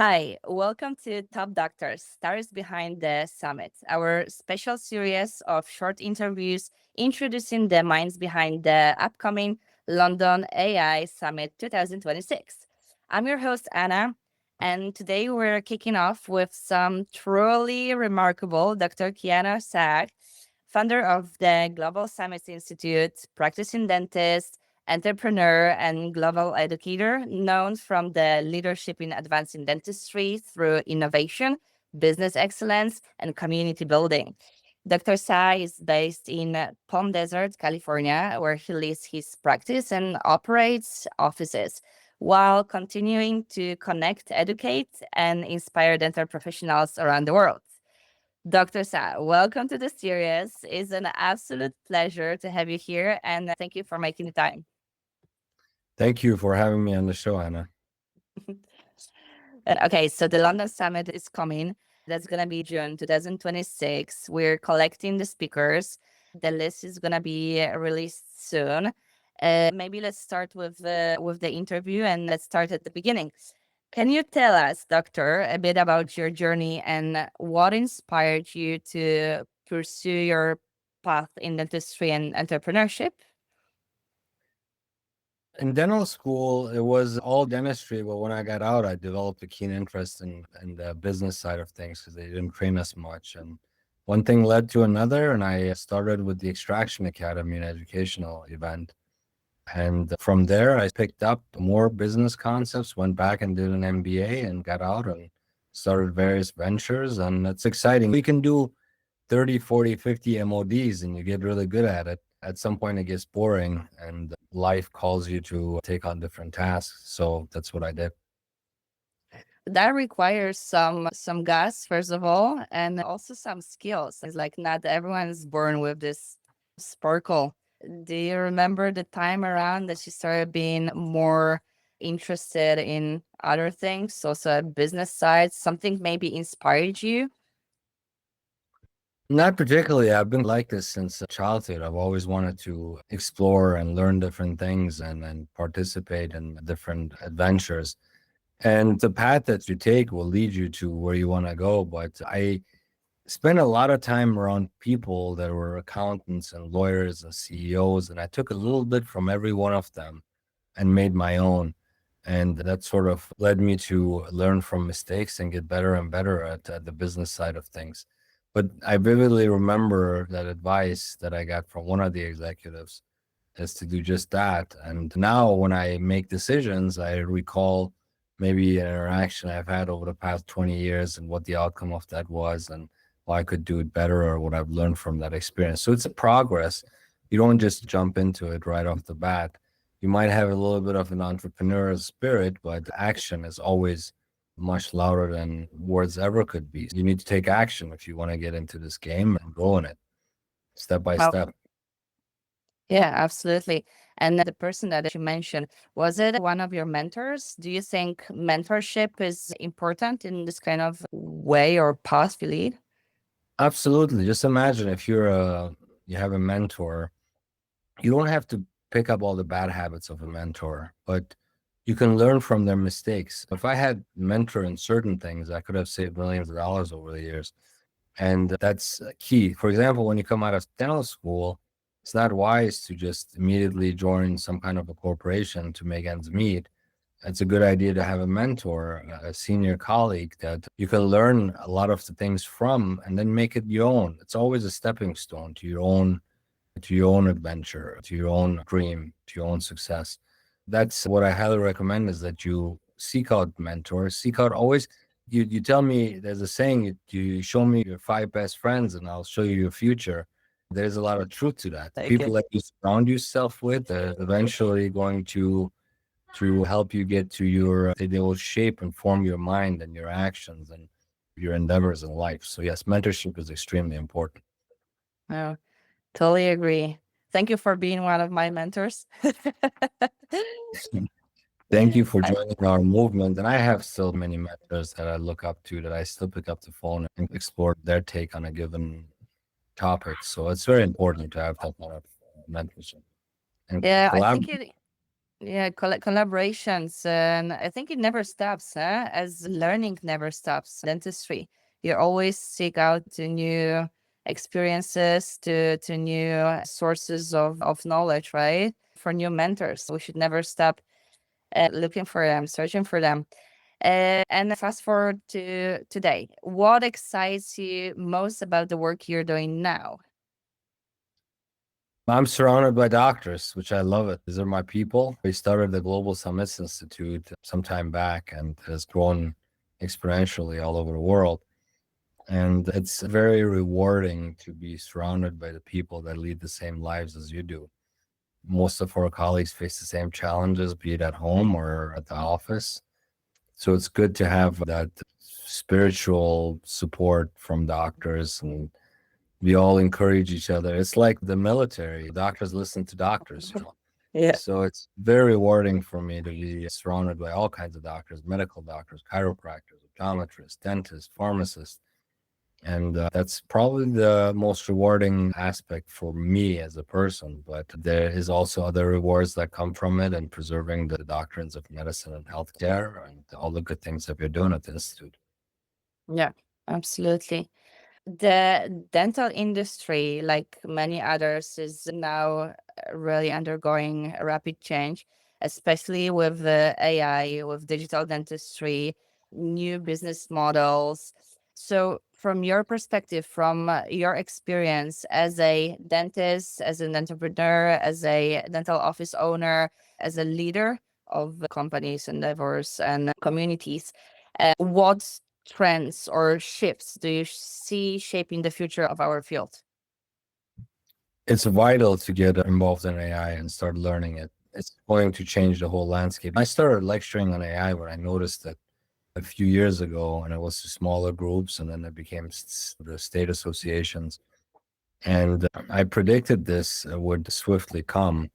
Hi, welcome to Top Doctors, Stars Behind the Summit, our special series of short interviews introducing the minds behind the upcoming London AI Summit 2026. I'm your host, Anna, and today we're kicking off with some truly remarkable Dr. Kianor, founder of the Global Summit Institute, practicing dentist, entrepreneur, and global educator, known from the leadership in advancing dentistry through innovation, business excellence, and community building. Dr. Shah is based in Palm Desert, California, where he leads his practice and operates offices while continuing to connect, educate, and inspire dental professionals around the world. Dr. Sa, welcome to the series. It's an absolute pleasure to have you here, and thank you for making the time. Thank you for having me on the show, Anna. Okay, so the London Summit is coming. That's going to be June 2026. We're collecting the speakers. The list is going to be released soon. Maybe let's start with the interview, and let's start at the beginning. Can you tell us, Doctor, a bit about your journey and what inspired you to pursue your path in dentistry and entrepreneurship? In dental school, it was all dentistry, but when I got out, I developed a keen interest in the business side of things because they didn't train us much. And one thing led to another, and I started with the Extraction Academy, an educational event. And from there, I picked up more business concepts, went back and did an MBA and got out and started various ventures. And it's exciting. We can do 30, 40, 50 MODs and you get really good at it. At some point, it gets boring and life calls you to take on different tasks. So that's what I did. That requires some guts, first of all, and also some skills. It's like not everyone is born with this sparkle. Do you remember the time around that you started being more interested in other things, also a business side, something maybe inspired you? Not particularly. I've been like this since childhood. I've always wanted to explore and learn different things and participate in different adventures. And the path that you take will lead you to where you want to go. But I spent a lot of time around people that were accountants and lawyers and CEOs, and I took a little bit from every one of them and made my own. And that sort of led me to learn from mistakes and get better and better at the business side of things. But I vividly remember that advice that I got from one of the executives is to do just that. And now when I make decisions, I recall maybe an interaction I've had over the past 20 years and what the outcome of that was and why I could do it better or what I've learned from that experience. So it's a progress. You don't just jump into it right off the bat. You might have a little bit of an entrepreneurial spirit, but action is always much louder than words ever could be. You need to take action if you want to get into this game and go in it step by Well, step. yeah, absolutely. And the person that you mentioned, was it one of your mentors? Do you think mentorship is important in this kind of way or path you lead? Absolutely. Just imagine if you have a mentor, you don't have to pick up all the bad habits of a mentor, but you can learn from their mistakes. If I had a mentor in certain things, I could have saved millions of dollars over the years. And that's key. For example, when you come out of dental school, it's not wise to just immediately join some kind of a corporation to make ends meet. It's a good idea to have a mentor, a senior colleague that you can learn a lot of the things from and then make it your own. It's always a stepping stone to your own adventure, to your own dream, to your own success. That's what I highly recommend is that you seek out mentors, seek out always. You tell me there's a saying, you show me your five best friends and I'll show you your future. There's a lot of truth to that. The Okay. people that you surround yourself with are eventually going to help you get to they will shape and form your mind and your actions and your endeavors in life. So yes, mentorship is extremely important. Oh, totally agree. Thank you for being one of my mentors. Thank you for joining our movement. And I have still many mentors that I look up to that I still pick up the phone and explore their take on a given topic. So it's very important to have that kind of mentorship and Yeah, I think collaborate. Yeah, collaborations, and I think it never stops, as learning never stops. Dentistry, you always seek out to new experiences, to new sources of knowledge, right? For new mentors, we should never stop looking for them, searching for them. And fast forward to today, what excites you most about the work you're doing now? I'm surrounded by doctors, which I love it. These are my people. We started the Global Summits Institute some time back and has grown exponentially all over the world. And it's very rewarding to be surrounded by the people that lead the same lives as you do. Most of our colleagues face the same challenges, be it at home or at the office. So it's good to have that spiritual support from doctors, and we all encourage each other. It's like the military. Doctors listen to doctors, you know. Yeah. So it's very rewarding for me to be surrounded by all kinds of doctors, medical doctors, chiropractors, optometrists, dentists, pharmacists. And that's probably the most rewarding aspect for me as a person. But there is also other rewards that come from it and preserving the doctrines of medicine and healthcare and all the good things that we're doing at the Institute. Yeah, absolutely. The dental industry, like many others, is now really undergoing a rapid change, especially with the AI, with digital dentistry, new business models. So, from your perspective, from your experience as a dentist, as an entrepreneur, as a dental office owner, as a leader of companies, endeavors, and communities, what trends or shifts do you see shaping the future of our field? It's vital to get involved in AI and start learning it. It's going to change the whole landscape. I started lecturing on AI when I noticed that a few years ago, and it was to smaller groups, and then it became the state associations. And I predicted this would swiftly come.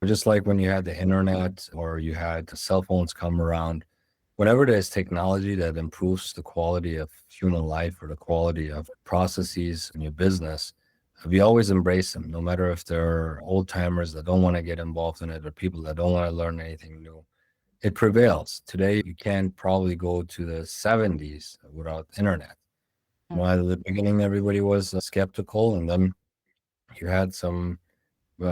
Just like when you had the internet or you had cell phones come around, whenever there's technology that improves the quality of human life or the quality of processes in your business, we always embrace them, no matter if they're old timers that don't want to get involved in it or people that don't want to learn anything new. It prevails. Today, you can't probably go to the 70s without internet. You know, at the beginning, everybody was skeptical, and then you had some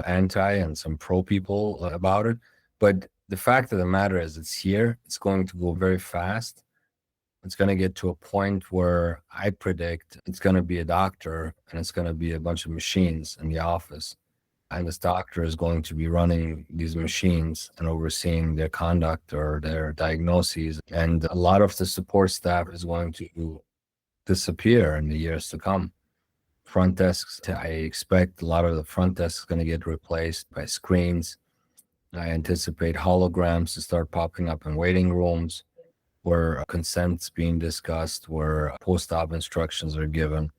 anti and some pro people about it. But the fact of the matter is, it's here. It's going to go very fast. It's going to get to a point where I predict it's going to be a doctor and it's going to be a bunch of machines in the office. And this doctor is going to be running these machines and overseeing their conduct or their diagnoses. And a lot of the support staff is going to disappear in the years to come. Front desks, I expect a lot of the front desks is going to get replaced by screens. I anticipate holograms to start popping up in waiting rooms where consent's being discussed, where post-op instructions are given.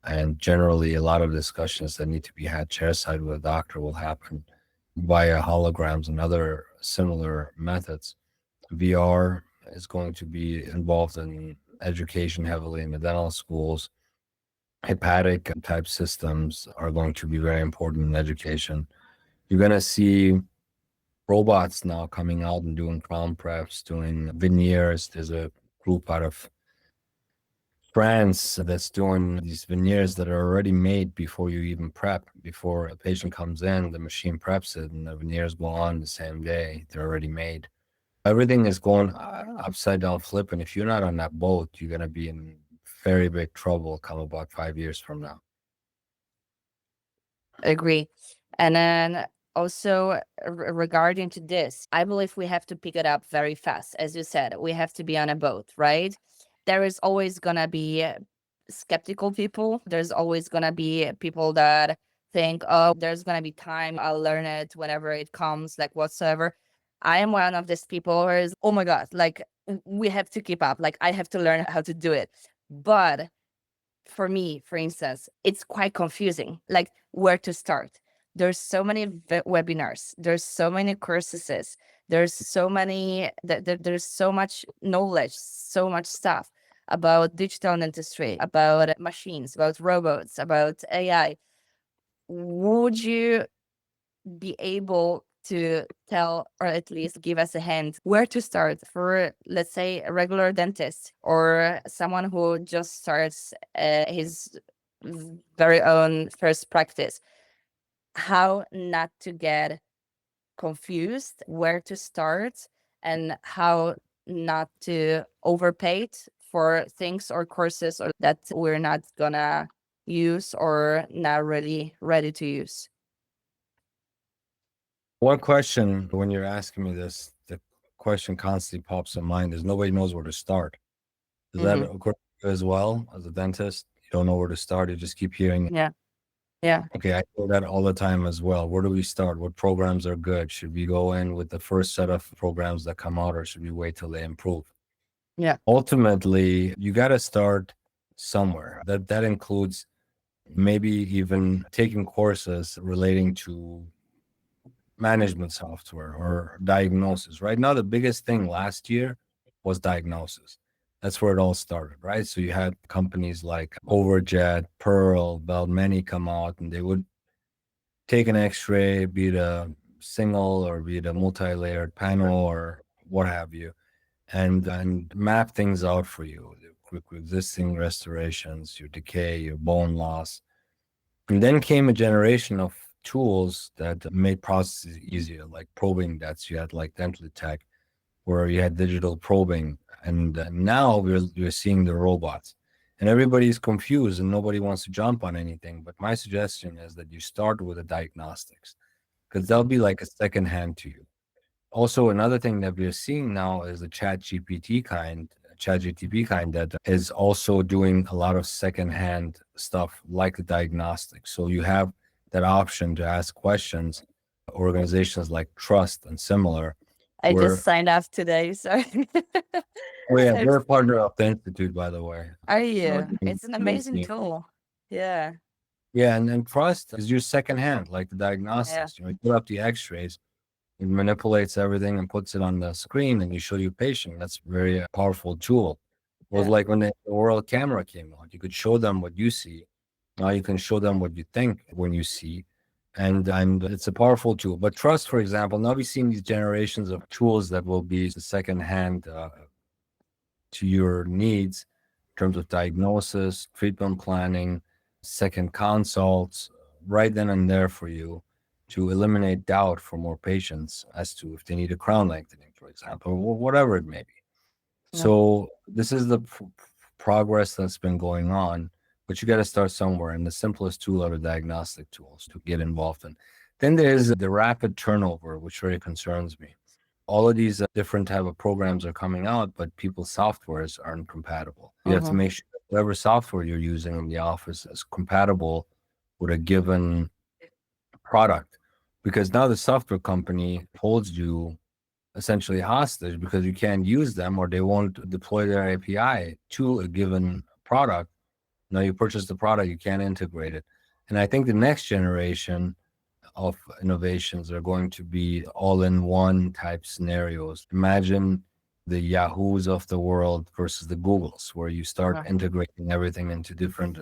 And generally, a lot of discussions that need to be had chairside with a doctor will happen via holograms and other similar methods. VR is going to be involved in education heavily in the dental schools. Hepatic type systems are going to be very important in education. You're going to see robots now coming out and doing crown preps, doing veneers. There's a group out of France that's doing these veneers that are already made before you even prep. Before a patient comes in, the machine preps it and the veneers go on the same day. They're already made. Everything is going upside down flip. And if you're not on that boat, you're going to be in very big trouble come about 5 years from now. Agree. And then also regarding to this, I believe we have to pick it up very fast. As you said, we have to be on a boat, right? There is always gonna be skeptical people. There's always gonna be people that think, oh, there's gonna be time, I'll learn it whenever it comes, like whatsoever. I am one of these people who is, oh my God, like we have to keep up. Like I have to learn how to do it. But for me, for instance, it's quite confusing, like where to start. There's so many webinars, there's so many courses, there's so many, there's so much knowledge, so much stuff about digital dentistry, about machines, about robots, about AI. Would you be able to tell or at least give us a hint where to start for, let's say, a regular dentist or someone who just starts his very own first practice? How not to get confused, where to start, and how not to overpay it for things or courses or that we're not gonna use or not really ready to use. One question when you're asking me this, the question constantly pops in mind is nobody knows where to start. Does that Hmm. occur to you as well as a dentist? You don't know where to start. You just keep hearing, Yeah. Yeah. okay, I hear that all the time as well. Where do we start? What programs are good? Should we go in with the first set of programs that come out, or should we wait till they improve? Yeah. Ultimately, you got to start somewhere. That includes maybe even taking courses relating to management software or diagnosis. Right now, the biggest thing last year was diagnosis. That's where it all started, right? So you had companies like Overjet, Pearl, Many come out, and they would take an X-ray, be it a single or be it a multi-layered panel or what have you, and map things out for you, the existing restorations, your decay, your bone loss. And then came a generation of tools that made processes easier, like probing debts. You had like dental tech, where you had digital probing, and now we're seeing the robots, and everybody's confused and nobody wants to jump on anything. But my suggestion is that you start with the diagnostics because they'll be like a second hand to you. Also, another thing that we're seeing now is the chat GTP kind that is also doing a lot of secondhand stuff like the diagnostics. So you have that option to ask questions. Organizations like Trust and similar, I just where signed up today, so oh yeah, I'm we're a partner of the institute, by the way. are No, you? It's an amazing DMD. tool. Yeah. Yeah, and Trust is your second hand, like the Yeah. diagnostics. You put up the X-rays. It manipulates everything and puts it on the screen and you show your patient. That's a very powerful tool. It was Yeah. like when the world camera came out, you could show them what you see. Now you can show them what you think when you see. And it's a powerful tool. But Trust, for example, now we've seen these generations of tools that will be second hand to your needs in terms of diagnosis, treatment planning, second consults, right then and there for you to eliminate doubt for more patients as to if they need a crown lengthening, for example, or whatever it may be. Yeah. So this is the progress that's been going on, but you got to start somewhere. And the simplest tool are the diagnostic tools to get involved in. Then there's the rapid turnover, which really concerns me. All of these different type of programs are coming out, but people's softwares aren't compatible. You have to Hmm. make sure whatever software you're using in the office is compatible with a given product, because now the software company holds you essentially hostage because you can't use them or they won't deploy their API to a given product. Now you purchase the product, you can't integrate it. And I think the next generation of innovations are going to be all-in-one type scenarios. Imagine the Yahoos of the world versus the Googles, where you start Yeah. integrating everything into different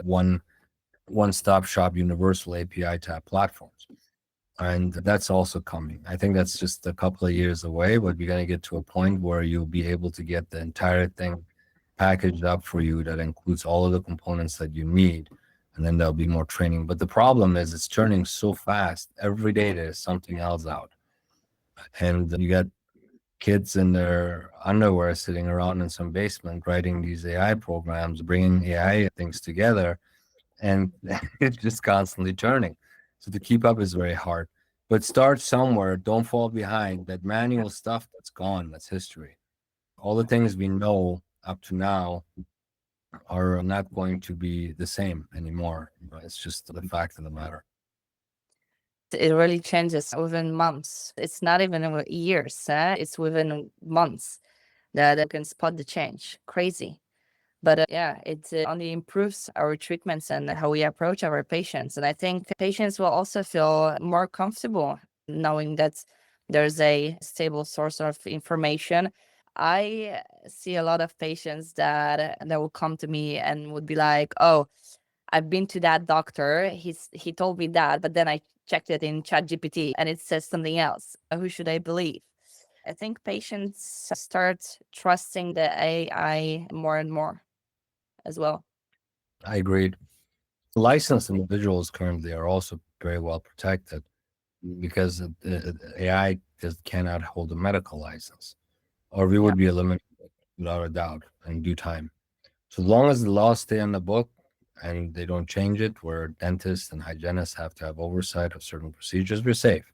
one-stop shop universal API type platforms. And that's also coming. I think that's just a couple of years away, but we're going to get to a point where you'll be able to get the entire thing packaged up for you that includes all of the components that you need. And then there'll be more training. But the problem is it's turning so fast. Every day there's something else out. And you got kids in their underwear sitting around in some basement writing these AI programs, bringing AI things together. And it's just constantly turning. So to keep up is very hard. But start somewhere. Don't fall behind. That manual stuff, that's gone. That's history. All the things we know up to now are not going to be the same anymore. It's just the fact of the matter. It really changes within months. It's not even years, it's within months that you can spot the change. Crazy. But yeah, it only improves our treatments and how we approach our patients. And I think patients will also feel more comfortable knowing that there's a stable source of information. I see a lot of patients that will come to me and would be like, "Oh, I've been to that doctor. He told me that, but then I checked it in ChatGPT and it says something else. Who should I believe? I think patients start trusting the AI more and more as well. I agreed. Licensed individuals currently are also very well protected because AI just cannot hold a medical license, or we Yeah. would be eliminated without a doubt in due time. So as long as the laws stay on the book and they don't change it, where dentists and hygienists have to have oversight of certain procedures, we're safe.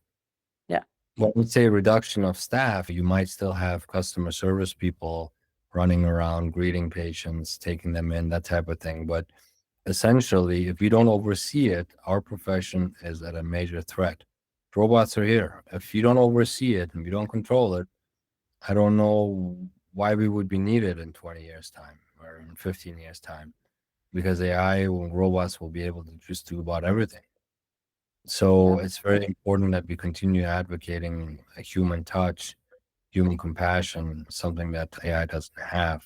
Yeah. Well, let's say reduction of staff, you might still have customer service people running around, greeting patients, taking them in, that type of thing. But essentially, if we don't oversee it, our profession is at a major threat. Robots are here. If you don't oversee it and we don't control it, I don't know why we would be needed in 20 years' time or in 15 years' time, because AI and robots will be able to just do about everything. Yeah. So it's very important that we continue advocating a human touch, human compassion, something that AI doesn't have,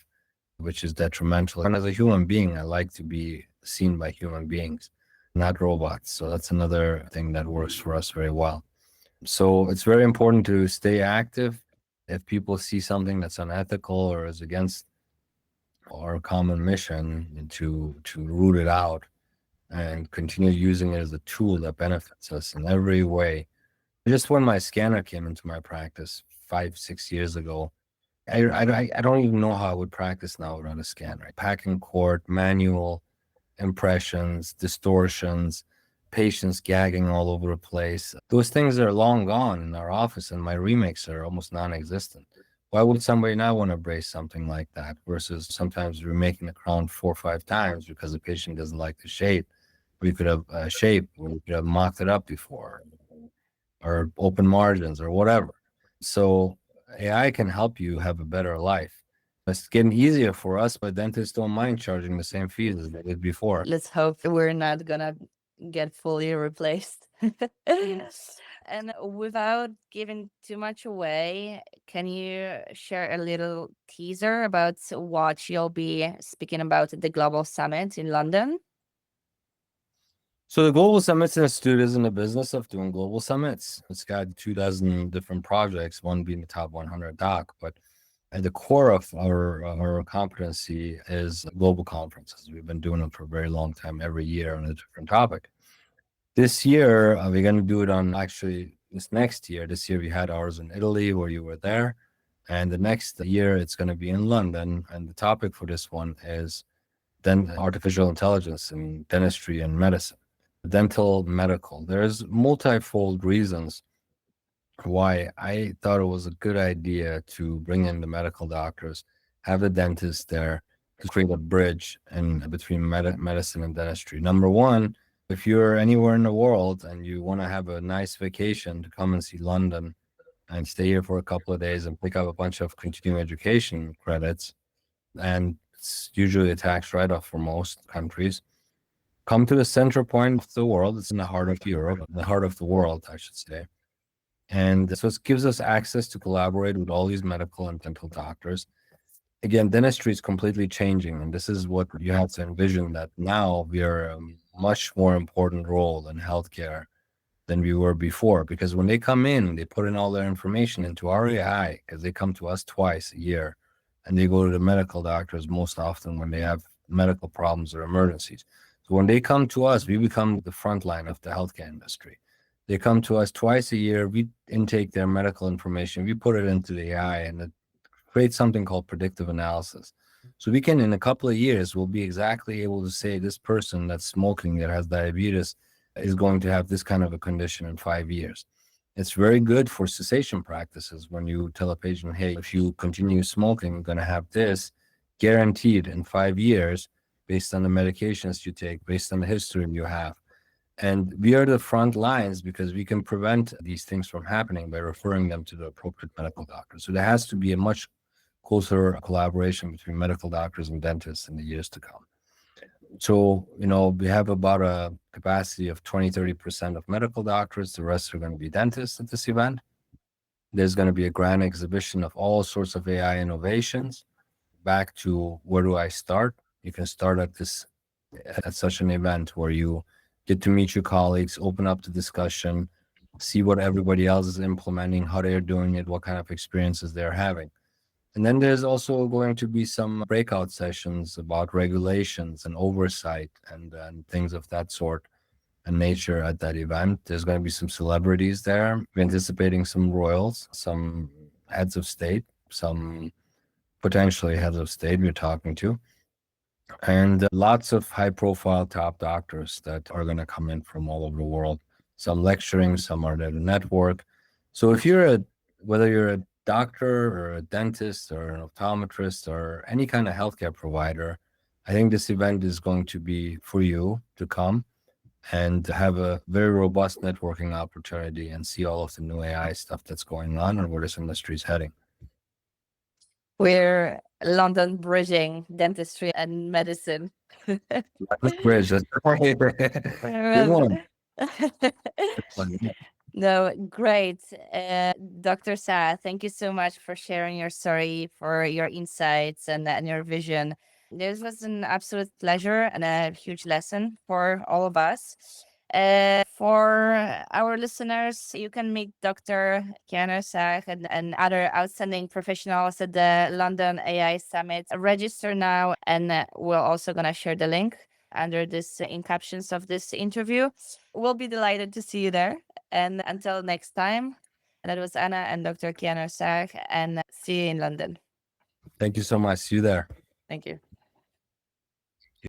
which is detrimental. And as a human being, I like to be seen by human beings, not robots. So that's another thing that works for us very well. So it's very important to stay active. If people see something that's unethical or is against our common mission, to root it out and continue using it as a tool that benefits us in every way. Just when my scanner came into my practice 5, 6 years ago, I don't even know how I would practice now without a scanner. Packing cord, manual, impressions, distortions, patients gagging all over the place. Those things are long gone in our office, and my remakes are almost non-existent. Why would somebody not want to brace something like that versus sometimes remaking the crown 4 or 5 times because the patient doesn't like the shape? We could have shaped, we could have mocked it up before, or open margins or whatever. So AI can help you have a better life. It's getting easier for us, but dentists don't mind charging the same fees as they did before. Let's hope we're not gonna get fully replaced. And without giving too much away, can you share a little teaser about what you'll be speaking about at the Global Summit in London? So the Global Summits Institute is in the business of doing global summits. It's got 2 dozen different projects, one being the top 100 doc. But at the core of our competency is global conferences. We've been doing them for a very long time, every year on a different topic. This year, we're going to do it on actually this next year. This year, we had ours in Italy where you were there. And the next year, it's going to be in London. And the topic for this one is then artificial intelligence in dentistry and medicine, dental medical. There's multifold reasons why I thought it was a good idea to bring in the medical doctors, have the dentist there to create a bridge in between medicine and dentistry. Number one, if you're anywhere in the world and you want to have a nice vacation to come and see London and stay here for a couple of days and pick up a bunch of continuing education credits, and it's usually a tax write-off for most countries, come to the center point of the world. It's in the heart of Europe, the heart of the world, I should say. And so it gives us access to collaborate with all these medical and dental doctors. Again, dentistry is completely changing. And this is what you have to envision, that now we are a much more important role in healthcare than we were before. Because when they come in, they put in all their information into our AI, because they come to us twice a year and they go to the medical doctors most often when they have medical problems or emergencies. So when they come to us, we become the front line of the healthcare industry. They come to us twice a year. We intake their medical information. We put it into the AI, and it creates something called predictive analysis. So we can, in a couple of years, we'll be exactly able to say this person that's smoking, that has diabetes, is going to have this kind of a condition in 5 years. It's very good for cessation practices when you tell a patient, hey, if you continue smoking, you're going to have this guaranteed in 5 years based on the medications you take, based on the history you have. And we are the front lines because we can prevent these things from happening by referring them to the appropriate medical doctor. So there has to be a much closer collaboration between medical doctors and dentists in the years to come. So, we have about a capacity of 20-30% of medical doctors. The rest are going to be dentists at this event. There's going to be a grand exhibition of all sorts of AI innovations. Back to where do I start? You can start at such an event where you get to meet your colleagues, open up the discussion, see what everybody else is implementing, how they're doing it, what kind of experiences they're having. And then there's also going to be some breakout sessions about regulations and oversight and things of that sort and nature at that event. There's going to be some celebrities there. We're anticipating some royals, some heads of state, some potentially heads of state we're talking to, and lots of high profile top doctors that are going to come in from all over the world. Some lecturing, some are there to network. So if you're whether you're a doctor or a dentist or an optometrist or any kind of healthcare provider, I think this event is going to be for you to come and have a very robust networking opportunity and see all of the new AI stuff that's going on and where this industry is heading. We're London bridging dentistry and medicine. Bridge, that's good one. No, great. Dr. Shah, thank you so much for sharing your story, for your insights and your vision. This was an absolute pleasure and a huge lesson for all of us. For our listeners, you can meet Dr. Kianor and other outstanding professionals at the London AI Summit. Register now, and we're also going to share the link under this in captions of this interview. We'll be delighted to see you there. And until next time, that was Anna and Dr. Kianor, and see you in London. Thank you so much. See you there. Thank you.